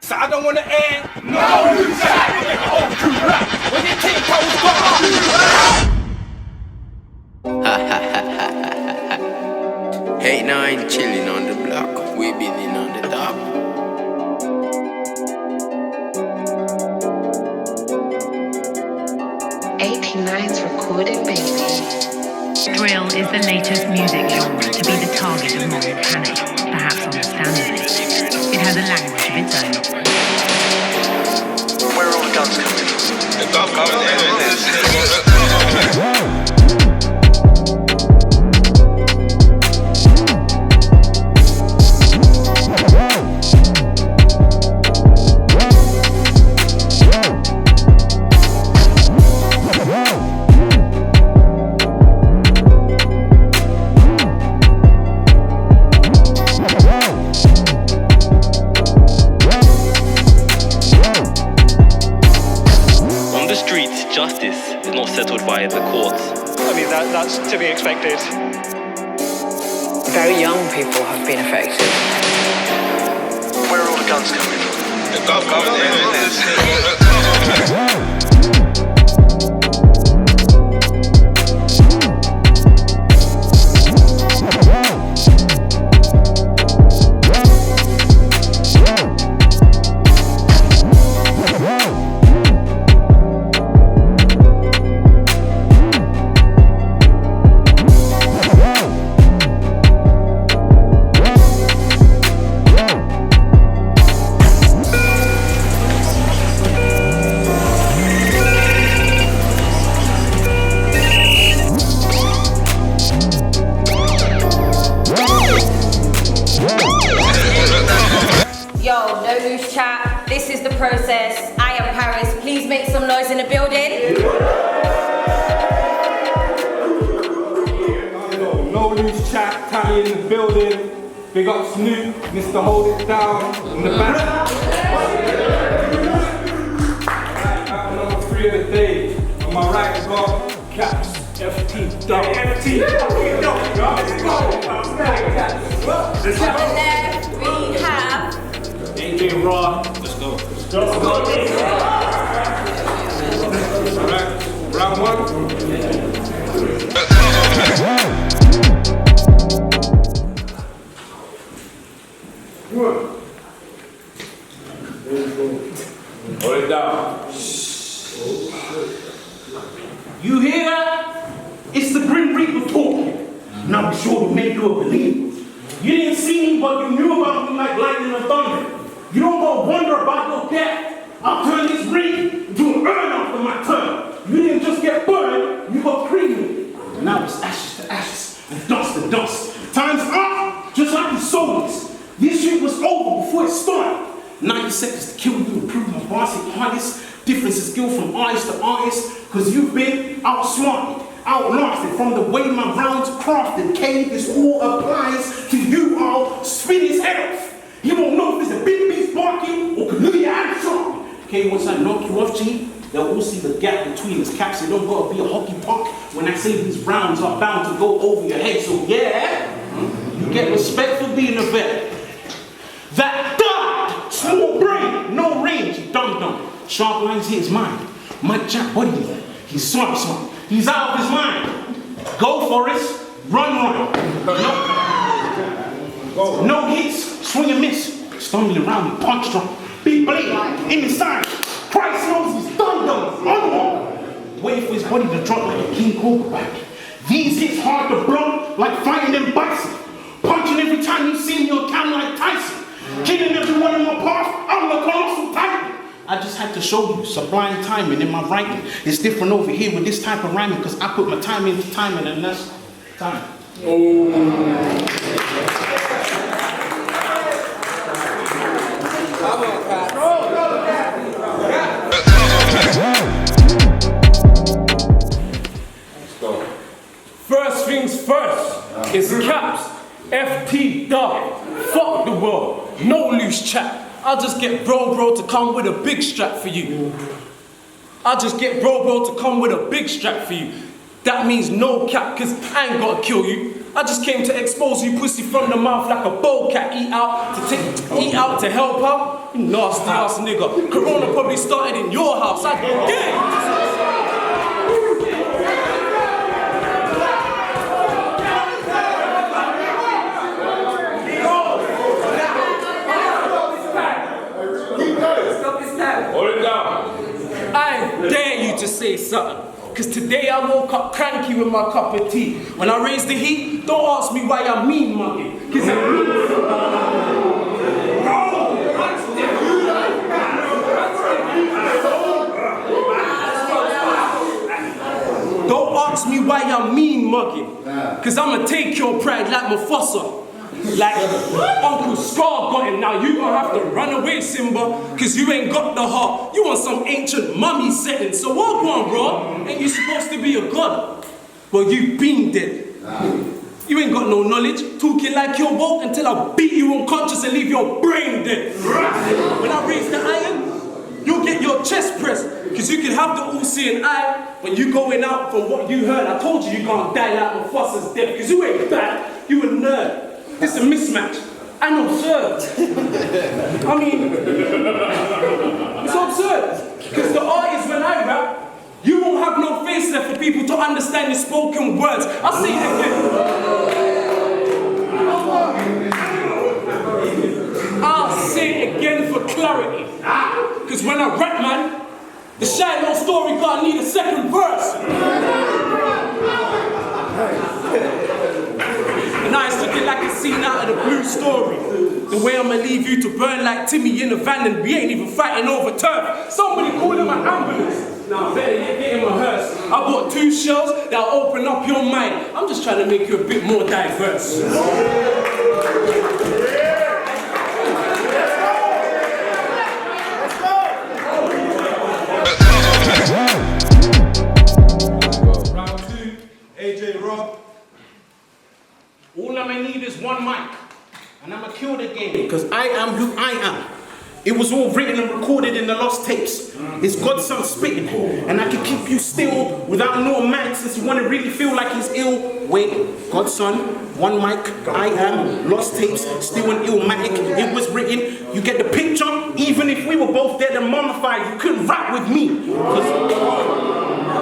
So I don't wanna end. No, you chat. Oh, you rap. When you think I was gone. Hey, now I'm chilling on the block. We building on the top. Recording, baby. Drill is the latest music genre to be the target of moral panic, perhaps understandably. It has a language of its own. Where are all the guns coming from? The guns coming in. Justice is not settled by the courts. I mean, that's to be expected. Very young people have been affected. Where are all the guns coming from? The guns coming in. Chat. This is the process. I am Paris. Please make some noise in the building. No loose chat, Tally in the building. Big up Snoop, Mr. Hold It Down in the back. Alright, number 3 of the day. On my right, I got Kappz, FT, Dub. FT, On the left, we have AJ Raw. Let's go. Alright, round 1. Hold it down. You hear that? It's the Grim Reaper talking. Now be sure to make you a believer. You didn't see me, but you knew about me like lightning and thunder. You don't go wonder about your death. I'll turn this ring into an urn after my turn. You didn't just get burned, you got cremated. And now it's ashes to ashes and dust to dust. Time's up, just like the soldiers. This shit was over before it started. 90 seconds to kill you and prove my bars hit hardest. Difference in skill from artist to artist, cause you've been outsmarted, outlasted from the way my rounds crafted. K, this all applies to you. I'll spin his head off. He won't know if it's a big beast barking or Camellia and shark. Okay, once I knock you off, G, they'll all see the gap between his caps. They don't gotta be a hockey puck when I say these rounds are bound to go over your head. So yeah, you get respect for being a vet. That died, small brain, no range, dum-dum. Sharp lines hit his mind. Mike Jack body, he's smart. He's out of his mind. Go Forrest, run. No hits, swing and miss. Stumbling around with punch drop. Big blade in the side. Christ knows he's done. Unwarned. Waiting for his body to drop like a king cobra back. These hits hard to block like fighting them bison. Punching every time you see me on camera like Tyson. Killing everyone in my path, I'm the colossal titan. I just had to show you sublime timing in my writing. It's different over here with this type of rhyming because I put my time into timing and that's time. First things first, it's Kappz, FT, Dub. Fuck the world, no loose chat. I'll just get bro to come with a big strap for you. That means no cap, cause I ain't gotta kill you. I just came to expose you pussy from the mouth like a bow cat. Eat out to help out. You nasty ass nigga. Corona probably started in your house. I get it. Hold it down. I dare you to say something. Cause today I woke up cranky with my cup of tea. When I raise the heat, don't ask me why I'm mean mugging. Cause it means don't ask me why I'm mean mugging. Cause I'ma take your pride like Mufasa. Like Uncle Scar got him, now you gonna have to run away, Simba, cause you ain't got the heart. You want some ancient mummy setting, so what on, bro? Ain't you supposed to be a god? Well, you been dead. You ain't got no knowledge, talking like you're woke until I beat you unconscious and leave your brain dead. When I raise the iron, you'll get your chest pressed, cause you can have the all-seeing eye when you going out from what you heard. I told you can't die like Mufasa's death, cause you ain't bad, you a nerd. It's a mismatch. And absurd. I mean, it's absurd. Because the art is when I rap, you won't have no face left for people to understand your spoken words. I'll say it again. I'll say it again for clarity. Because when I rap, man, the Shiloh story can't need a second verse. And now it's looking like a scene out of the Blue Story. The way I'ma leave you to burn like Timmy in a van and we ain't even fighting over turf. Somebody call him an ambulance. Now better yet, get him a hearse. I bought 2 shells that'll open up your mind. I'm just trying to make you a bit more diverse. Round 2, AJ Rob. All I'ma need is one mic, and I'ma kill the game, because I am who I am. It was all written and recorded in the lost tapes. It's God's son spitting, and I can keep you still without no mic since you want to really feel like he's ill. Wait, God's son, one mic, I am, lost tapes, still an illmatic. It was written, you get the picture? Even if we were both dead and mummified, you couldn't rap with me.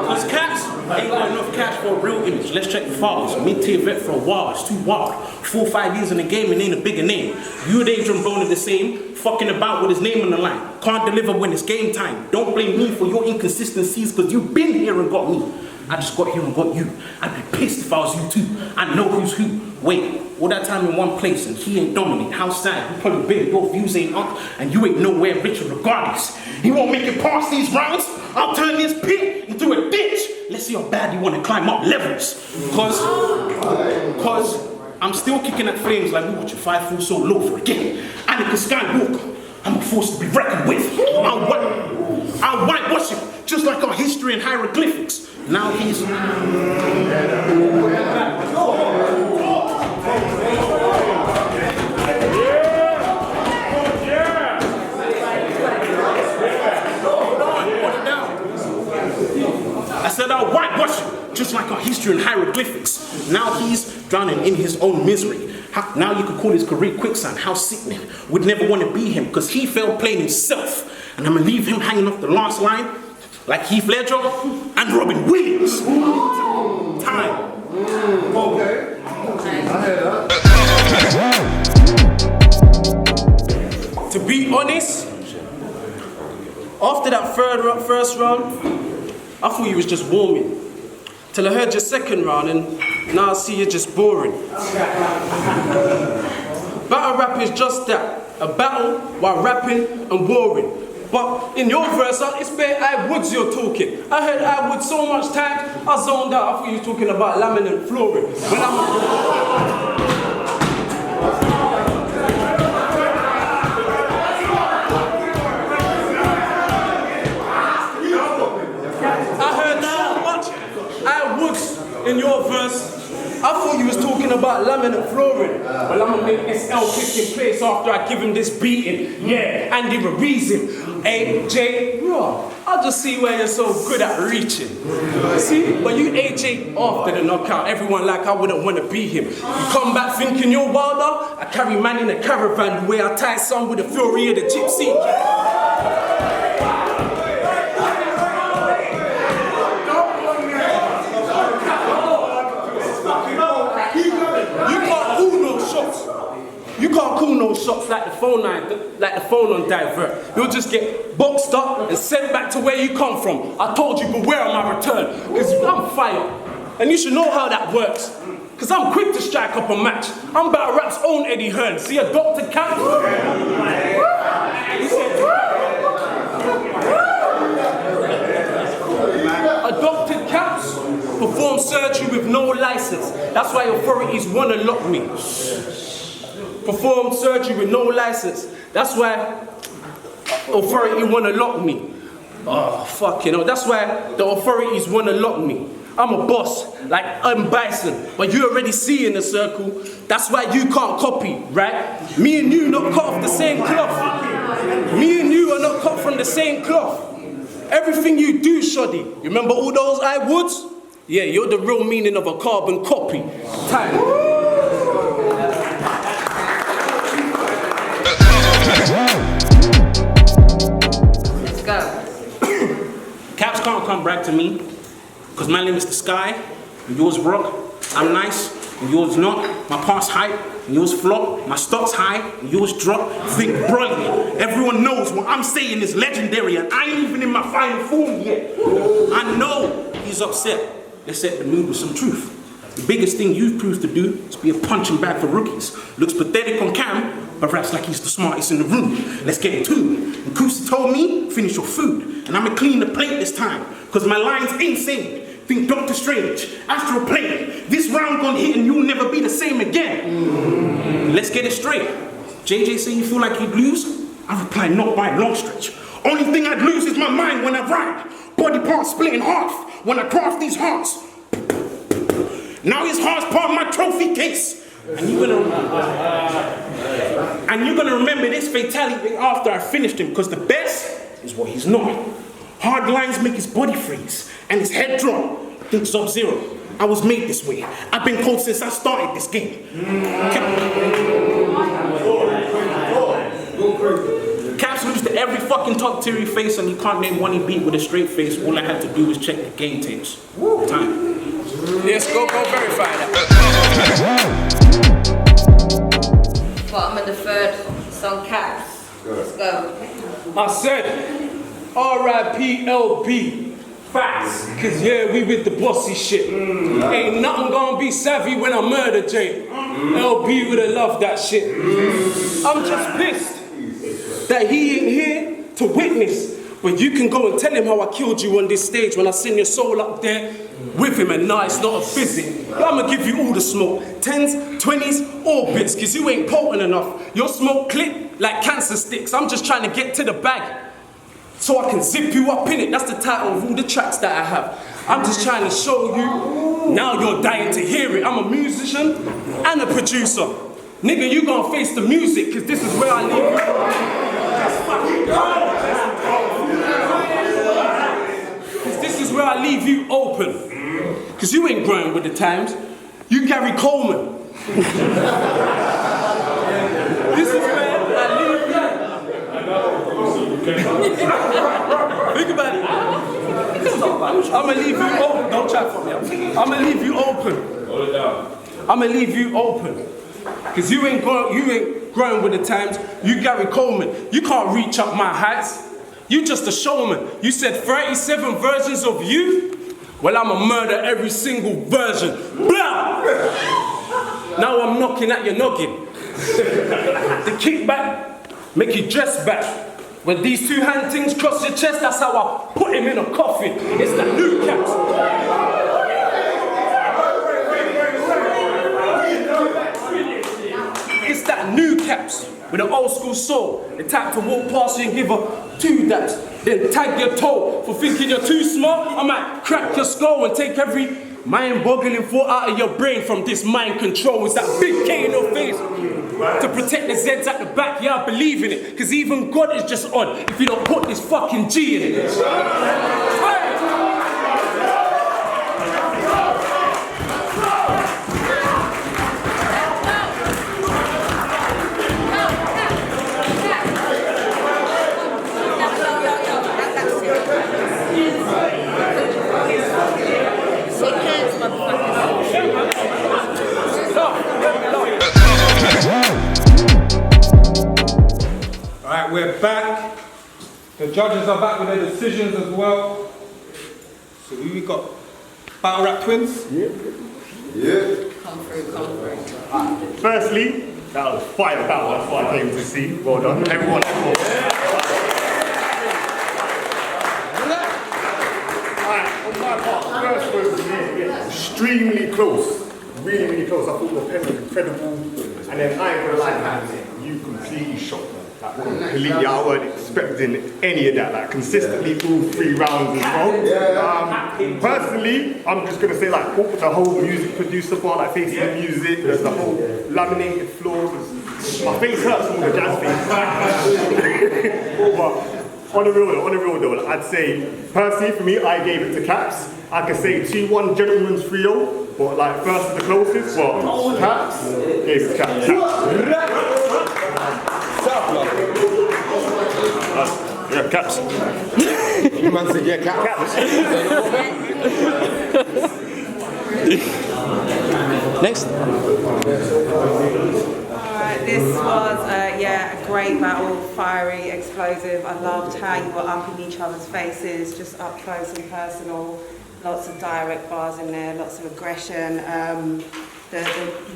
Because Kappz ain't got enough cash for a real image. Let's check the files. Mid-tier vet for a while, it's too wild. 4 or 5 years in the game and ain't a bigger name. You and Adrian Bone are the same, fucking about with his name on the line. Can't deliver when it's game time. Don't blame me for your inconsistencies, because you've been here and got me. I just got here and got you. I'd be pissed if I was you too. I know who's who. Wait, all that time in one place and he ain't dominant. How sad, you probably big, your views ain't up, and you ain't nowhere richer regardless. He won't make it past these rounds. I'll turn this pit into a ditch. Let's see how bad you want to climb up levels. Cause I'm still kicking at flames like we watch a 5 foot so low for again. Anakin Skywalker, I'm a force to be reckoned with. I'll whitewash him, just like our history and hieroglyphics. Now he's... I said I'll whitewash him, just like our history and hieroglyphics. Now he's drowning in his own misery. Now you could call his career quicksand. How sickening. Would never want to be him, because he failed playing himself. And I'm gonna leave him hanging off the last line, like Heath Ledger and Robin Williams. Time. Okay. I heard that. To be honest, after that first round, I thought you was just warming. Till I heard your second round and now I see you're just boring. Battle rap is just that. A battle while rapping and warring. But in your verse, it's bare I Woods you're talking. I heard I Woods so much time, I zoned out. I thought you were talking about laminate flooring. When I heard so much I Woods in your verse, I thought you was talking about about laminate flooring. Well, I'ma make SL pick in place after I give him this beating. Yeah, Andy reason. AJ, bro, I'll just see where you're so good at reaching. See, but you AJ after the knockout, everyone like I wouldn't want to be him. You come back thinking you're wilder, I carry man in a caravan the way I tie some with the fury of the gypsy. You can't call no shots like the phone on divert. You'll just get boxed up and sent back to where you come from. I told you beware on my return, because I'm fire. And you should know how that works. Because I'm quick to strike up a match. I'm Battle Rap's own Eddie Hearn. See a Dr. Kappz? A Dr. Kappz performed surgery with no license. That's why authorities want to lock me. Performed surgery with no license. That's why authority want to lock me. Oh, fuck, you know. That's why the authorities want to lock me. I'm a boss, like I'm Bison, but you already see in the circle. That's why you can't copy, right? Me and you not cut off the same cloth. Me and you are not cut from the same cloth. Everything you do, shoddy. You remember all those I woods? Yeah, you're the real meaning of a carbon copy. Time. Let's go. Kappz can't come back to me, because my name is the Sky, and yours rock. I'm nice, and yours not. My past hype, and yours flop. My stock's high, and yours drop. Think brilliant. Everyone knows what I'm saying is legendary, and I ain't even in my final form yet. I know he's upset. Let's set the mood with some truth. The biggest thing you've proved to do is be a punching bag for rookies. Looks pathetic on cam, but raps like he's the smartest in the room. Let's get into it. And Kusi told me, finish your food. And I'ma clean the plate this time, cause my line's insane. Think Doctor Strange, Astral Plane. This round gonna hit and you'll never be the same again. Let's get it straight. JJ say you feel like you'd lose? I reply not by a long stretch. Only thing I'd lose is my mind when I ride. Body parts split in half when I craft these hearts. Now his heart's part of my trophy case. And you're gonna remember this fatality after I finished him, because the best is what he's not. Hard lines make his body freeze and his head drop. Think Sub-Zero. I was made this way. I've been cold since I started this game. Kappz lose to every fucking top tier he face, and you can't name one he beat with a straight face. All I had to do was check the game tapes. Time. Yes, go verify that. Bottom of the third, song Kappz. Let's go. I said, R.I.P. LB. Facts. Cause yeah, we with the bossy shit. Ain't nothing gonna be savvy when I murder Jay. LB would've loved that shit. I'm just pissed that he ain't here to witness. But you can go and tell him how I killed you on this stage when I send your soul up there with him, and nah, it's not a visit. I'ma give you all the smoke. 10s, 20s, or bits, cause you ain't potent enough. Your smoke clip like cancer sticks. I'm just trying to get to the bag so I can zip you up in it. That's the title of all the tracks that I have. I'm just trying to show you, now you're dying to hear it. I'm a musician and a producer. Nigga, you gonna face the music, cause this is where I leave you. This is where I leave you open. Cause you ain't growing with the times. You Gary Coleman. This is where I leave you. Think about it. I'ma leave you open. Don't chat for me. I'ma leave you open. Hold it down. I'ma leave you open. Cause you ain't growing with the times. You Gary Coleman. You can't reach up my heights. You just a showman. You said 37 versions of you? Well, I'ma murder every single version. Blah! Now I'm knocking at your noggin. The kickback, make you dress back. When these two hand things cross your chest, that's how I put him in a coffin. It's the new Kappz. It's that new Kappz with an old school soul. The type to walk past you and give her 2 daps. Then tag your toe for thinking you're too smart. I might crack your skull and take every Mind-boggling thought out of your brain from this mind control is that big K in your face. To protect the Zeds at the back, yeah, I believe in it. Cause even God is just odd if you don't put this fucking G in it. Alright, we're back. The judges are back with their decisions as well. So we got Battle Rap Twins. Yeah. Come through. Firstly, that was fire battle. That's what I came to see. Well done, everyone. Alright, on my part, first was extremely close. Really close. I thought your pen was incredible. And then I ain't gonna lie, man, you completely shocked me. Like, completely, I wasn't expecting any of that. Like, consistently all 3 rounds as well. Personally, I'm just gonna say, like, the whole music producer part, like facing the music, there's the whole laminated floors. My face hurts from all the jazz things. But on the real though, I'd say, personally for me, I gave it to Kappz. I could say 2-1 gentleman's trio, but like first to the closest, well, Kappz gave it to Kappz. Yeah, Kappz. You man said, yeah, Kappz. Next. Alright, this was a great battle, fiery, explosive. I loved how you were up in each other's faces, just up close and personal. Lots of direct bars in there, lots of aggression. The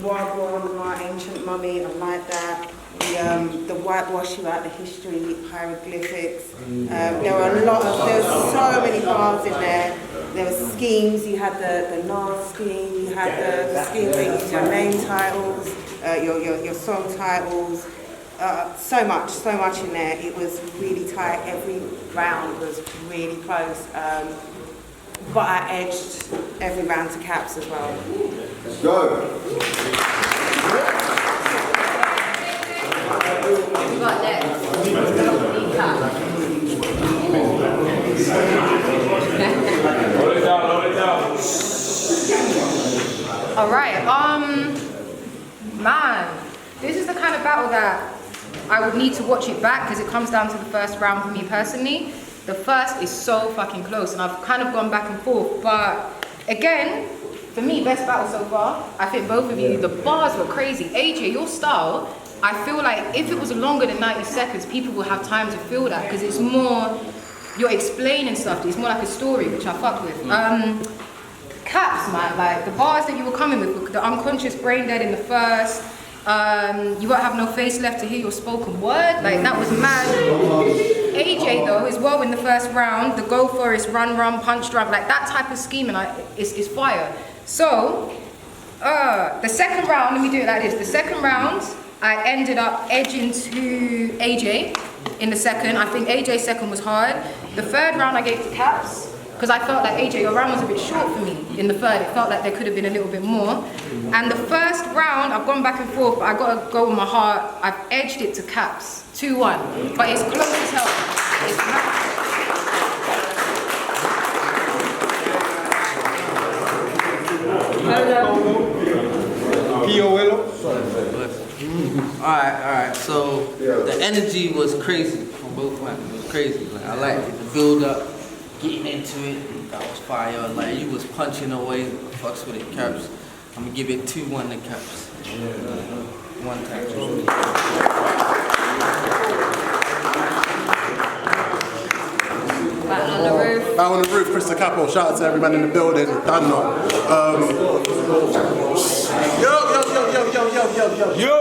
Wagwan, my ancient mummy, I like that. The whitewash about the history, hieroglyphics. There was so many bars in there. There were schemes, you had the Nas scheme, you had the scheme where you used your name titles, your song titles. So much in there. It was really tight. Every round was really close. But I edged every round to Kappz as well. Let's go. We got next. Hold it down. Alright, man, this is the kind of battle that I would need to watch it back because it comes down to the first round for me personally. The first is so fucking close and I've kind of gone back and forth, but again, for me, best battle so far. I think both of you, the bars were crazy. AJ, your style, I feel like if it was longer than 90 seconds, people will have time to feel that because it's more, you're explaining stuff, it's more like a story, which I fuck with. Kappz, man, like the bars that you were coming with, the unconscious brain dead in the first, you won't have no face left to hear your spoken word, like that was mad. AJ though, as well in the first round, the go for it, run, punch, drive, like that type of scheming is fire. So, the second round, let me do it like this. The second round, I ended up edging to AJ in the second. I think AJ's second was hard. The third round I gave to Kappz, because I felt like AJ, your round was a bit short for me in the third. It felt like there could have been a little bit more. And the first round, I've gone back and forth, but I gotta go with my heart. I've edged it to Kappz, 2-1. But it's close as hell. It's not. Alright, so the energy was crazy from both sides. It was crazy. Like, I liked it. The build up, getting into it, that was fire. Like you was punching away, fucks with it, Kappz. I'm gonna give it 2-1 to Kappz. One time. Back on the roof. Back on the roof, Krista Capo. Shout out to everyone in the building. Done now. Yo.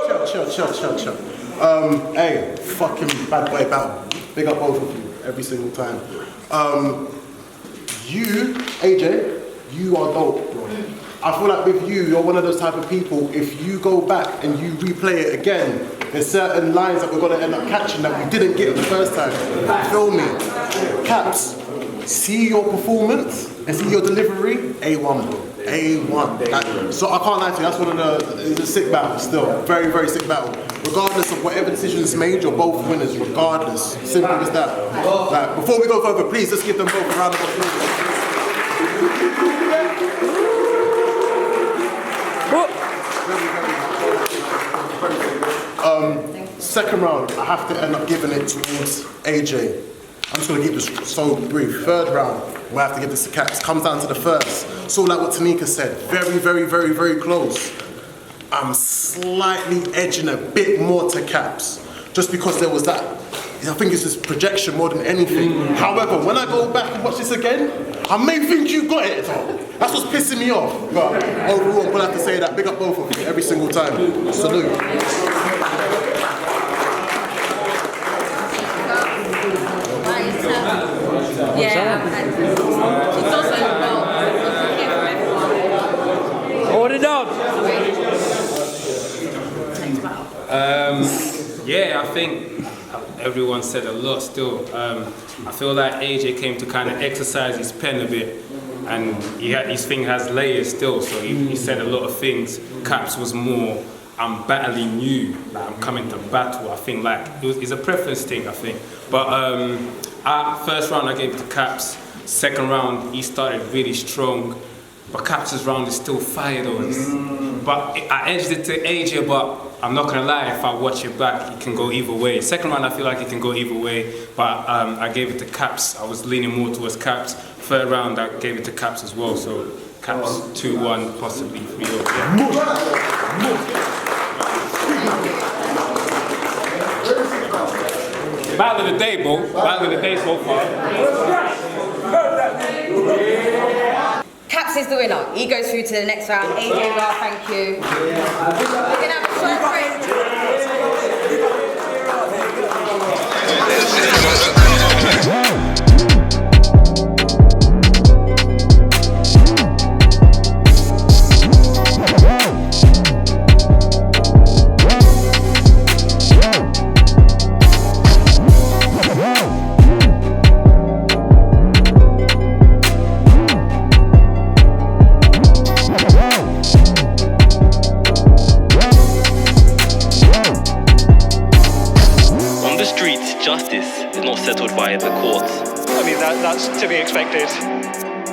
Hey, fucking bad boy battle. Big up both of you every single time. You, AJ, you are dope, bro. I feel like with you, you're one of those type of people, if you go back and you replay it again, there's certain lines that we're going to end up catching that we didn't get the first time. Feel me? Kappz, see your performance and see your delivery, A1, bro. A1. Like, so I can't lie to you, that's one of it's a sick battle still. Very, very sick battle. Regardless of whatever decision is made, you're both winners, regardless. Simple as that. Like, before we go further, please just give them both a round of applause. Second round, I have to end up giving it towards AJ. I'm just going to keep this so brief. Third round, we'll have to give this to Kappz. Comes down to the first. So like what Tanika said, very, very, very, very close. I'm slightly edging a bit more to Kappz, just because there was that, I think it's just projection more than anything. However, when I go back and watch this again, I may think you got it though. That's what's pissing me off. But overall, I'm going to have to say that. Big up both of you every single time. Salute. Hold it down. Yeah, I think everyone said a lot still. I feel like AJ came to kind of exercise his pen a bit, and his thing has layers still, so he said a lot of things. Kappz was more, I'm battling you, like I'm coming to battle. I think like it's a preference thing, I think. But first round I gave it to Kappz. Second round he started really strong, but Kappz's round is still fire though. But I edged it to AJ, but I'm not gonna lie, if I watch it back, it can go either way. Second round I feel like it can go either way, but I gave it to Kappz. I was leaning more towards Kappz. Third round I gave it to Kappz as well, so Kappz 2-1, possibly 3-0. Battle of the day, bro. Battle of the day so far. Kappz is the winner. He goes through to the next round. AJ, well, thank you. We're gonna have a short break. Justice is not settled by the courts. I mean, that's to be expected.